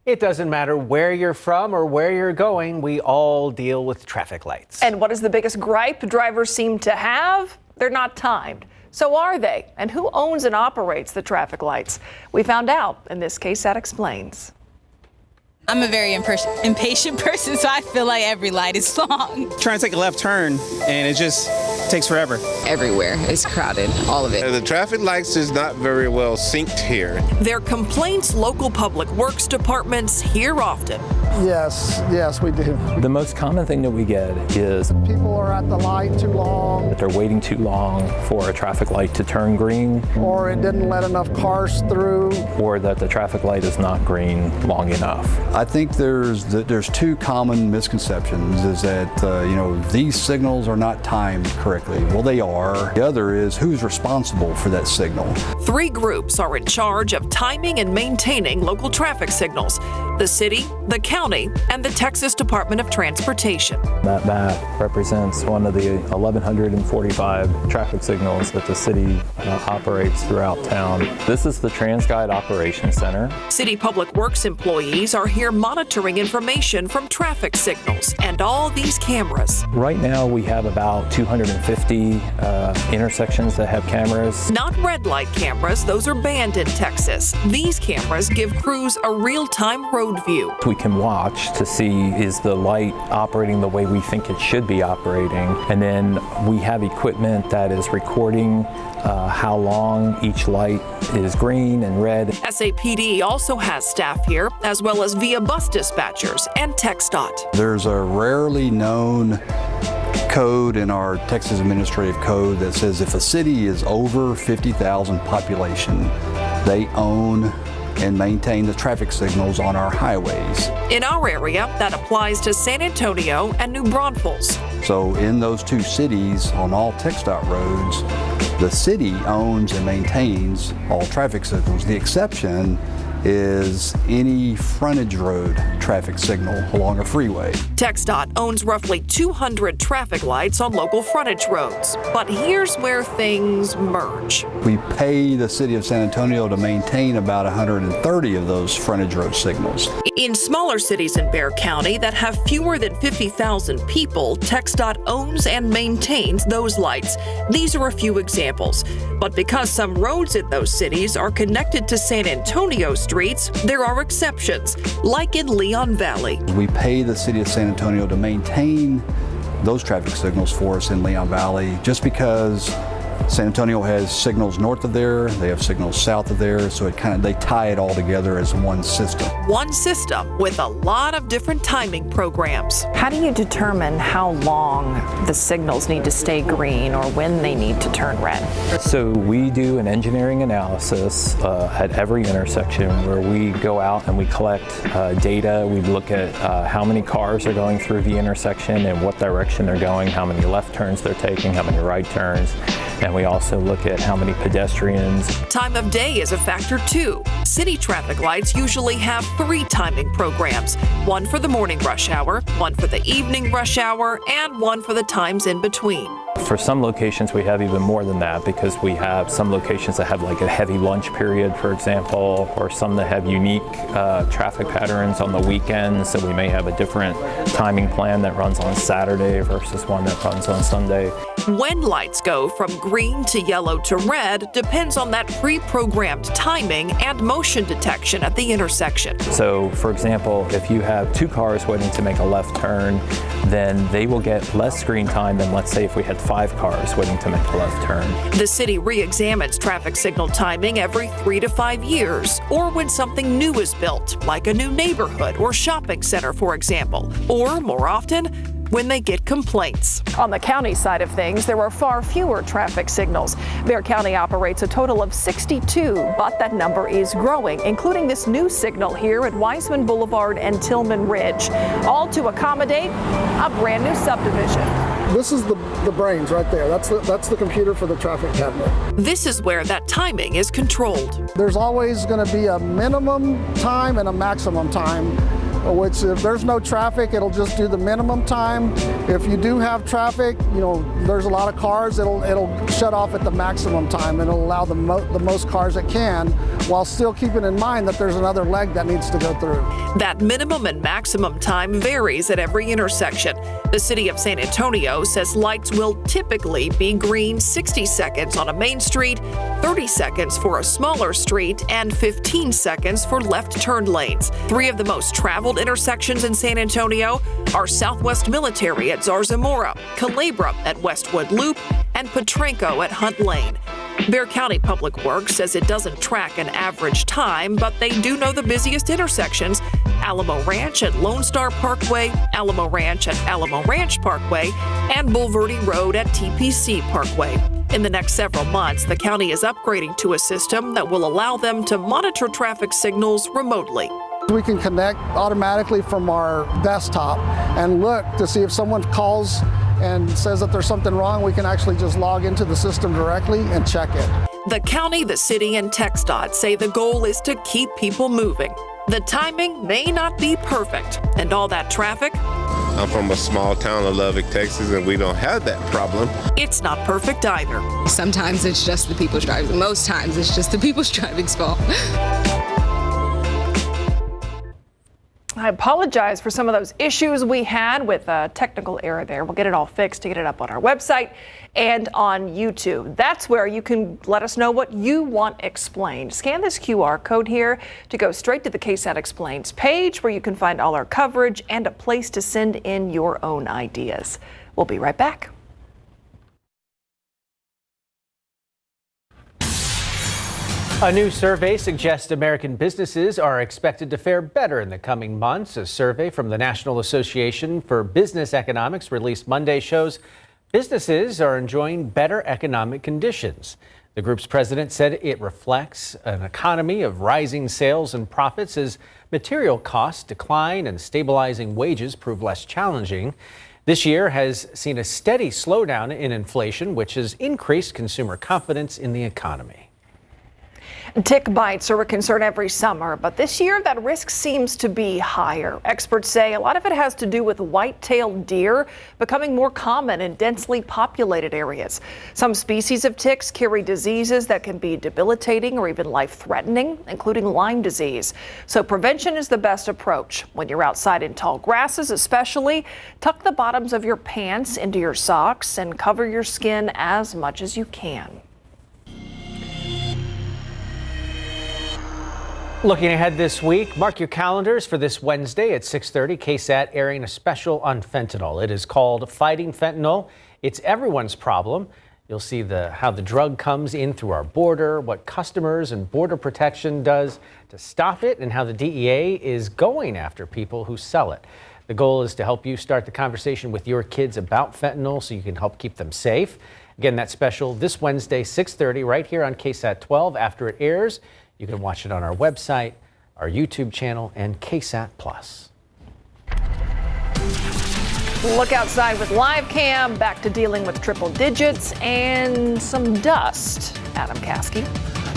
It doesn't matter where you're from or where you're going, we all deal with traffic lights. And what is the biggest gripe drivers seem to have? They're not timed. So are they? And who owns and operates the traffic lights? We found out in this KSAT Explains. I'm a very impatient person, so I feel like every light is long. Trying to take a left turn, and it just takes forever. Everywhere. It's crowded, all of it. The traffic lights is not very well synced here. Their complaints local public works departments hear often. Yes, we do. The most common thing that we get is People are at the light too long, that they're waiting too long for a traffic light to turn green, or it didn't let enough cars through. or that the traffic light is not green long enough. I think there's two common misconceptions. Is that these signals are not timed correctly. Well, they are. The other is who's responsible for that signal. 3 groups are in charge of timing and maintaining local traffic signals: the city, the county, and the Texas Department of Transportation. That map represents one of the 1,145 traffic signals that the city operates throughout town. This is the TransGuide Operations Center. City Public Works employees are here monitoring information from traffic signals and all these cameras. Right now we have about 250 intersections that have cameras. Not red light cameras, those are banned in Texas. These cameras give crews a real-time road view. We can watch to see, is the light operating the way we think it should be operating? And then we have equipment that is recording how long each light is green and red. SAPD also has staff here, as well as via bus dispatchers and TxDOT. There's a rarely known code in our Texas Administrative Code that says if a city is over 50,000 population, they own and maintain the traffic signals on our highways. In our area, that applies to San Antonio and New Braunfels. So in those 2 cities, on all TxDOT roads, the city owns and maintains all traffic signals. The exception is any frontage road traffic signal along a freeway. TxDOT owns roughly 200 traffic lights on local frontage roads. But here's where things merge. We pay the city of San Antonio to maintain about 130 of those frontage road signals. In smaller cities in Bexar County that have fewer than 50,000 people, TxDOT owns and maintains those lights. These are a few examples. But because some roads in those cities are connected to San Antonio streets, there are exceptions, like in Leon Valley. We pay the city of San Antonio to maintain those traffic signals for us in Leon Valley just because San Antonio has signals north of there, they have signals south of there, so they tie it all together as one system. One system with a lot of different timing programs. How do you determine how long the signals need to stay green or when they need to turn red? So we do an engineering analysis at every intersection where we go out and we collect data. We look at how many cars are going through the intersection and what direction they're going, how many left turns they're taking, how many right turns. And we also look at how many pedestrians. Time of day is a factor too. City traffic lights usually have 3 timing programs, one for the morning rush hour, one for the evening rush hour, and one for the times in between. For some locations, we have even more than that because we have some locations that have like a heavy lunch period, for example, or some that have unique traffic patterns on the weekends. So we may have a different timing plan that runs on Saturday versus one that runs on Sunday. When lights go from green to yellow to red depends on that pre-programmed timing and motion detection at the intersection. So, for example, if you have 2 cars waiting to make a left turn, then they will get less screen time than, let's say, if we had 5 cars waiting to make a left turn. The city re-examines traffic signal timing every 3 to 5 years, or when something new is built, like a new neighborhood or shopping center, for example, or more often, when they get complaints. On the county side of things, there are far fewer traffic signals. Bexar County operates a total of 62, but that number is growing, including this new signal here at Weisman Boulevard and Tillman Ridge, all to accommodate a brand new subdivision. This is the brains right there. That's the computer for the traffic cabinet. This is where that timing is controlled. There's always going to be a minimum time and a maximum time, which if there's no traffic, it'll just do the minimum time. If you do have traffic, there's a lot of cars, it'll shut off at the maximum time and it'll allow the most cars it can while still keeping in mind that there's another leg that needs to go through. That minimum and maximum time varies at every intersection. The city of San Antonio says lights will typically be green 60 seconds on a main street, 30 seconds for a smaller street, and 15 seconds for left turn lanes. 3 of the most traveled intersections in San Antonio are Southwest Military at Zarzamora, Culebra at Westwood Loop, and Petranco at Hunt Lane. Bexar County Public Works says it doesn't track an average time, but they do know the busiest intersections: Alamo Ranch at Lone Star Parkway, Alamo Ranch at Alamo Ranch Parkway, and Bulverde Road at TPC Parkway. In the next several months, the county is upgrading to a system that will allow them to monitor traffic signals remotely. We can connect automatically from our desktop and look to see if someone calls and says that there's something wrong. We can actually just log into the system directly and check it. The county, the city, and TxDOT say the goal is to keep people moving. The timing may not be perfect, and all that traffic, I'm from a small town of Lubbock, Texas, and we don't have that problem. it's not perfect either. Sometimes it's just the people's driving. Most times it's just the people's driving's fault. I apologize for some of those issues we had with a technical error there. We'll get it all fixed to get it up on our website and on YouTube. That's where you can let us know what you want explained. Scan this QR code here to go straight to the KSAT Explains page, where you can find all our coverage and a place to send in your own ideas. We'll be right back. A new survey suggests American businesses are expected to fare better in the coming months. A survey from the National Association for Business Economics released Monday shows businesses are enjoying better economic conditions. The group's president said it reflects an economy of rising sales and profits as material costs decline and stabilizing wages prove less challenging. This year has seen a steady slowdown in inflation, which has increased consumer confidence in the economy. Tick bites are a concern every summer, but this year that risk seems to be higher. Experts say a lot of it has to do with white-tailed deer becoming more common in densely populated areas. Some species of ticks carry diseases that can be debilitating or even life-threatening, including Lyme disease. So prevention is the best approach. When you're outside in tall grasses especially, tuck the bottoms of your pants into your socks and cover your skin as much as you can. Looking ahead this week, mark your calendars for this Wednesday at 6:30. KSAT airing a special on fentanyl. It is called Fighting Fentanyl. It's everyone's problem. You'll see how the drug comes in through our border, what customers and border protection does to stop it, and how the DEA is going after people who sell it. The goal is to help you start the conversation with your kids about fentanyl so you can help keep them safe. Again, that special this Wednesday, 6:30, right here on KSAT 12. After it airs, you can watch it on our website, our YouTube channel, and KSAT+. Look outside with live cam, back to dealing with triple digits and some dust. Adam Caskey.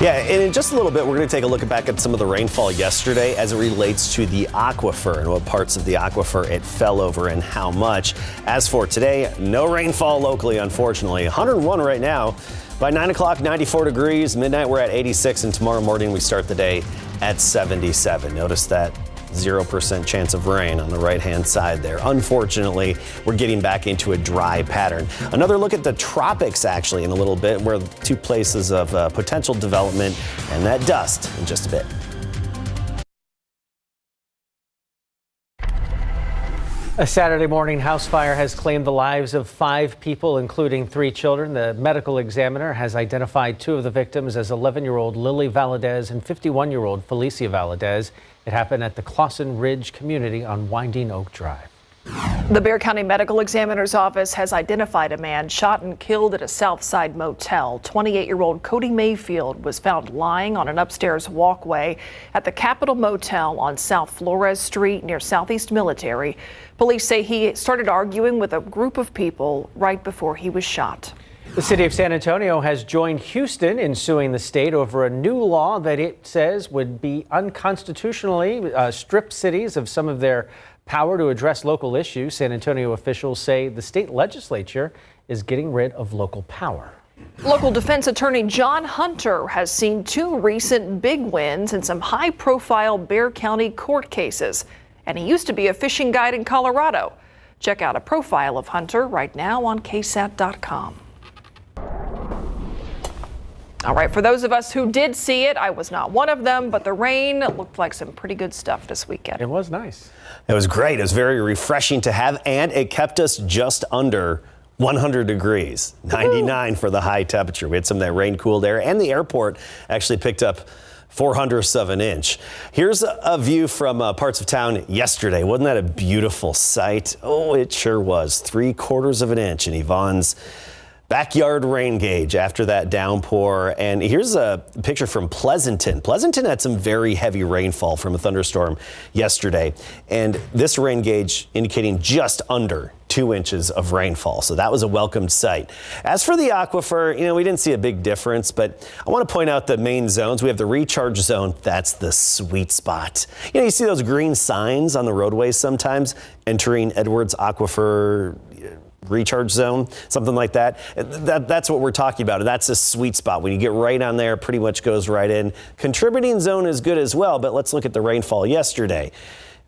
Yeah, and in just a little bit, we're going to take a look back at some of the rainfall yesterday as it relates to the aquifer and what parts of the aquifer it fell over and how much. As for today, no rainfall locally, unfortunately. 101 right now. By 9 o'clock, 94 degrees. Midnight, we're at 86. And tomorrow morning, we start the day at 77. Notice that 0% chance of rain on the right-hand side there. Unfortunately, we're getting back into a dry pattern. Another look at the tropics, actually, in a little bit, where 2 places of potential development and that dust in just a bit. A Saturday morning house fire has claimed the lives of 5 people, including 3 children. The medical examiner has identified 2 of the victims as 11-year-old Lily Valadez and 51-year-old Felicia Valadez. It happened at the Clawson Ridge community on Winding Oak Drive. The Bexar County Medical Examiner's Office has identified a man shot and killed at a Southside motel. 28-year-old Cody Mayfield was found lying on an upstairs walkway at the Capitol Motel on South Flores Street near Southeast Military. Police say he started arguing with a group of people right before he was shot. The city of San Antonio has joined Houston in suing the state over a new law that it says would be unconstitutionally strip cities of some of their power to address local issues. San Antonio officials say the state legislature is getting rid of local power. Local defense attorney John Hunter has seen 2 recent big wins in some high-profile Bexar County court cases, and he used to be a fishing guide in Colorado. Check out a profile of Hunter right now on KSAT12. All right, for those of us who did see it, I was not one of them, but the rain looked like some pretty good stuff this weekend. It was nice. It was great. It was very refreshing to have, and it kept us just under 100 degrees, 99 for the high temperature. We had some of that rain-cooled air, and the airport actually picked up 0.04 of an inch. Here's a view from parts of town yesterday. Wasn't that a beautiful sight? Oh, it sure was. 3/4 of an inch in Yvonne's backyard rain gauge after that downpour. And here's a picture from Pleasanton. Pleasanton had some very heavy rainfall from a thunderstorm yesterday. And this rain gauge indicating just under 2 inches of rainfall. So that was a welcomed sight. As for the aquifer, we didn't see a big difference, but I want to point out the main zones. We have the recharge zone. That's the sweet spot. You see those green signs on the roadways sometimes entering Edwards Aquifer recharge zone, something like that. That's what we're talking about. That's a sweet spot. When you get right on there, it pretty much goes right in. Contributing zone is good as well, but let's look at the rainfall yesterday.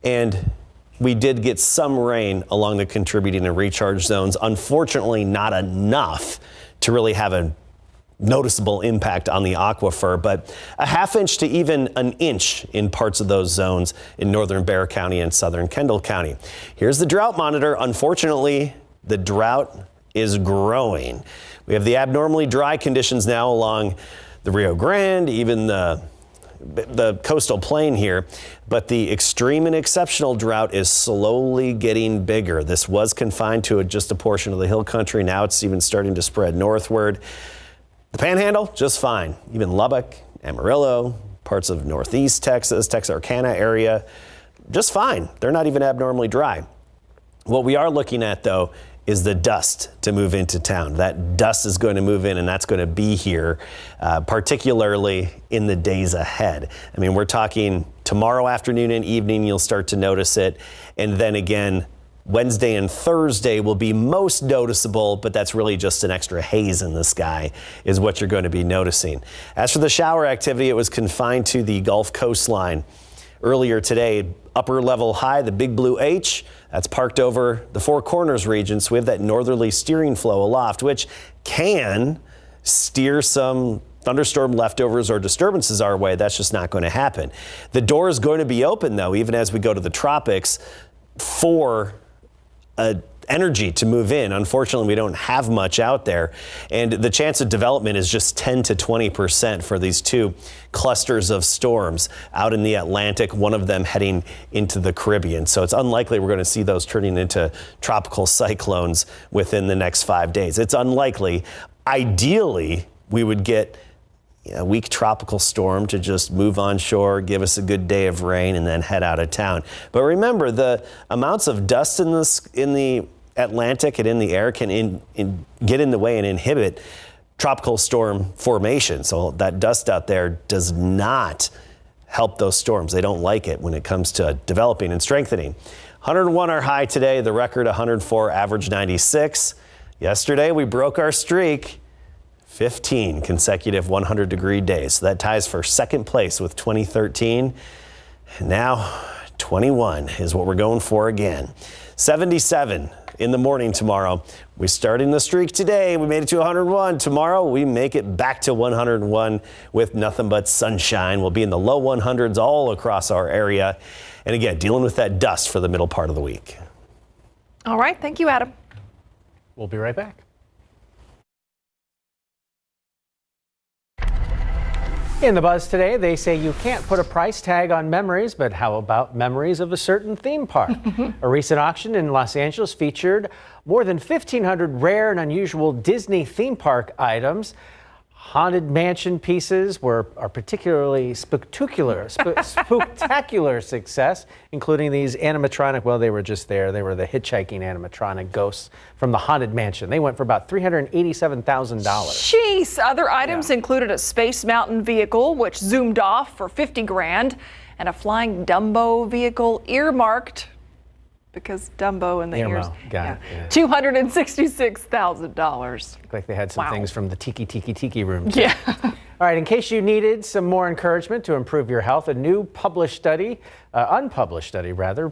And we did get some rain along the contributing and recharge zones. Unfortunately, not enough to really have a noticeable impact on the aquifer, but a 1/2 inch to even an inch in parts of those zones in northern Bexar County and southern Kendall County. Here's the drought monitor. Unfortunately, the drought is growing. We have the abnormally dry conditions now along the Rio Grande, even the coastal plain here, but the extreme and exceptional drought is slowly getting bigger. This was confined to just a portion of the hill country. Now it's even starting to spread northward. The Panhandle, just fine. Even Lubbock, Amarillo, parts of northeast Texas, Texarkana area, just fine. They're not even abnormally dry. What we are looking at, though, is the dust to move into town. That dust is going to move in, and that's going to be here, particularly in the days ahead. I mean, we're talking tomorrow afternoon and evening, you'll start to notice it. And then again, Wednesday and Thursday will be most noticeable, but that's really just an extra haze in the sky is what you're going to be noticing. As for the shower activity, it was confined to the Gulf coastline. Earlier today, upper level high, the Big Blue H, that's parked over the Four Corners region. So we have that northerly steering flow aloft, which can steer some thunderstorm leftovers or disturbances our way. That's just not going to happen. The door is going to be open, though, even as we go to the tropics for energy to move in. Unfortunately, we don't have much out there, and the chance of development is just 10 to 20% for these 2 clusters of storms out in the Atlantic, one of them heading into the Caribbean. So it's unlikely we're going to see those turning into tropical cyclones within the next 5 days. It's unlikely. Ideally, we would get a weak tropical storm to just move onshore, give us a good day of rain, and then head out of town. But remember, the amounts of dust in the Atlantic and in the air can get in the way and inhibit tropical storm formation. So that dust out there does not help those storms. They don't like it when it comes to developing and strengthening. 101 our high today, the record 104, average 96. Yesterday we broke our streak. 15 consecutive 100-degree days. So that ties for second place with 2013. And now 21 is what we're going for again. 77 in the morning tomorrow. We started the streak today. We made it to 101. Tomorrow we make it back to 101 with nothing but sunshine. We'll be in the low 100s all across our area. And again, dealing with that dust for the middle part of the week. All right. Thank you, Adam. We'll be right back. In the buzz today, they say you can't put a price tag on memories, but how about memories of a certain theme park? A recent auction in Los Angeles featured more than 1,500 rare and unusual Disney theme park items. Haunted Mansion pieces are particularly spectacular success, including these animatronic, well, they were just there. They were the hitchhiking animatronic ghosts from the Haunted Mansion. They went for about $387,000. Jeez. Other items included a Space Mountain vehicle, which zoomed off for $50,000, and a flying Dumbo vehicle earmarked because Dumbo and the ears. Got it. Yeah. $266,000. Looked like they had some things from the Tiki room. Yeah. All right, in case you needed some more encouragement to improve your health, a new unpublished study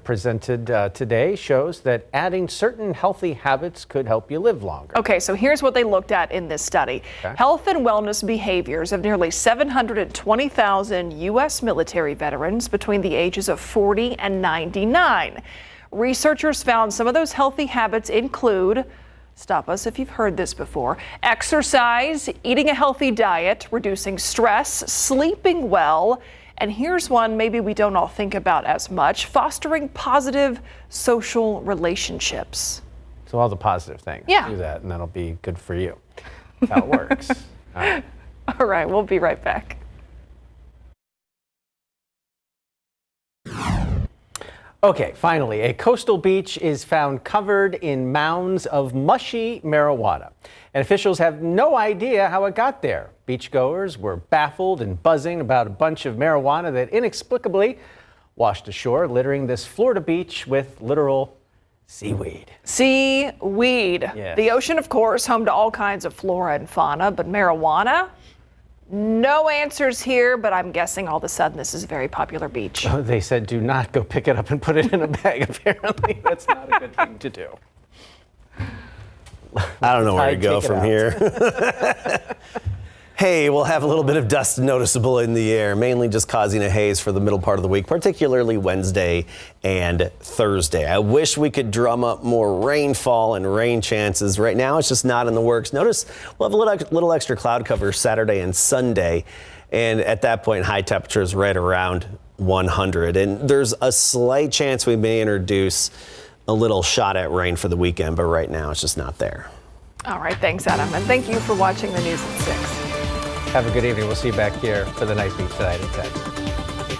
presented today shows that adding certain healthy habits could help you live longer. Okay, so here's what they looked at in this study. Health and wellness behaviors of nearly 720,000 U.S. military veterans between the ages of 40 and 99. Researchers found some of those healthy habits include, stop us if you've heard this before, exercise, eating a healthy diet, reducing stress, sleeping well, and here's one maybe we don't all think about as much, fostering positive social relationships. So all the positive things. Yeah. Do that and that'll be good for you. That's how it works. All right. All right, we'll be right back. Okay, finally, a coastal beach is found covered in mounds of mushy marijuana. And officials have no idea how it got there. Beachgoers were baffled and buzzing about a bunch of marijuana that inexplicably washed ashore, littering this Florida beach with literal seaweed. Seaweed. Yes. The ocean, of course, home to all kinds of flora and fauna, but marijuana? No answers here, but I'm guessing all of a sudden this is a very popular beach. They said do not go pick it up and put it in a bag. Apparently, that's not a good thing to do. I don't know where to go from here. Hey, we'll have a little bit of dust noticeable in the air, mainly just causing a haze for the middle part of the week, particularly Wednesday and Thursday. I wish we could drum up more rainfall and rain chances. Right now, it's just not in the works. Notice we'll have a little extra cloud cover Saturday and Sunday, and at that point, high temperatures right around 100. And there's a slight chance we may introduce a little shot at rain for the weekend, but right now it's just not there. All right, thanks, Adam, and thank you for watching the News at 6. Have a good evening. We'll see you back here for the Night Beat tonight at 10.